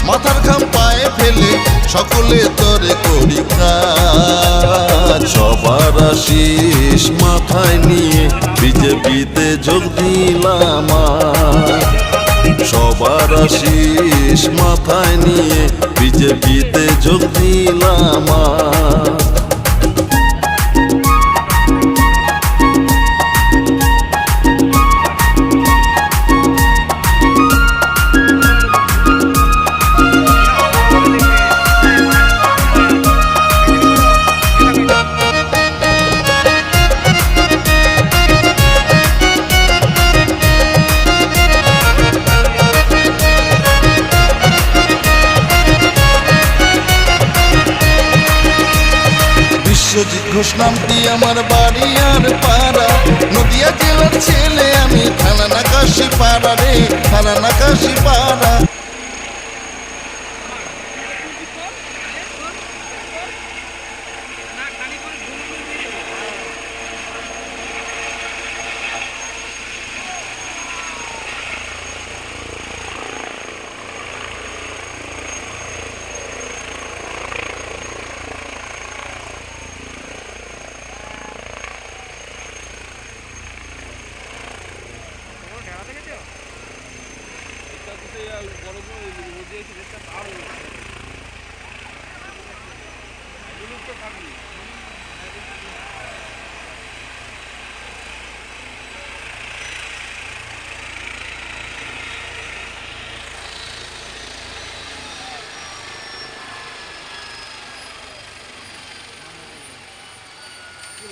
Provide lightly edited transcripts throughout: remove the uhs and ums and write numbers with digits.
মাথার ঘাম পায়ে ফেলে সকলে তরে করি কাজ। সবার আশিস মাথায় নিয়ে বিজেপিতে যোগ দিলাম। সবার আশিস মাথায় নিয়ে বিজেপিতে যোগ দিলাম। বিশ্বজিৎ ঘোষ নামটি আমার বাড়ি আর পাড়া, নদিয়া জেলার ছেলে আমি, থানা নাকাশি পাড়া রে, থানা নাকাশি পাড়া।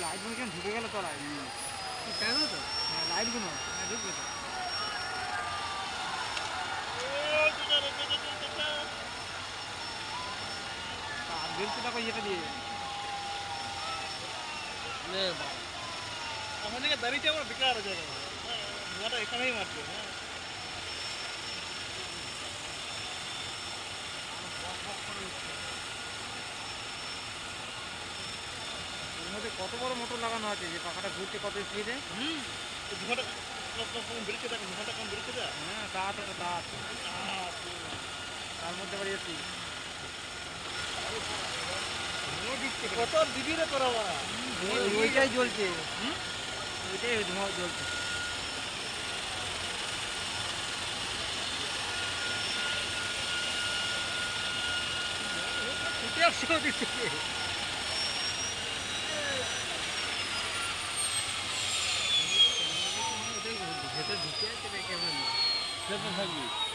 লাইটগুলো কেন ঢুকে গেল তো লাইট কেন তো লাইটগুলো ঢুকবে তো বেলতে টাকা ইয়েটা দিয়ে ওখান থেকে দাঁড়িয়ে আমার বেকার হয়ে যাবে, ধোঁয়াটা এখানেই মারছে। কত বড় মোটর লাগানো আছে যে পাখাটা ঘুরছে কত স্পিডে। ধোঁয়াটা কম বেরোচ্ছে, দেখো ধোঁয়াটা কম বেরোচ্ছে। হ্যাঁ তা তো তার মধ্যে আবার এসি কত দিবি রে তোরা, ওইটাই জ্বলছে, ওইটাই ধোঁয়া জ্বলছে। ভেতরে ঢুকে আছে কেমন থাকবি।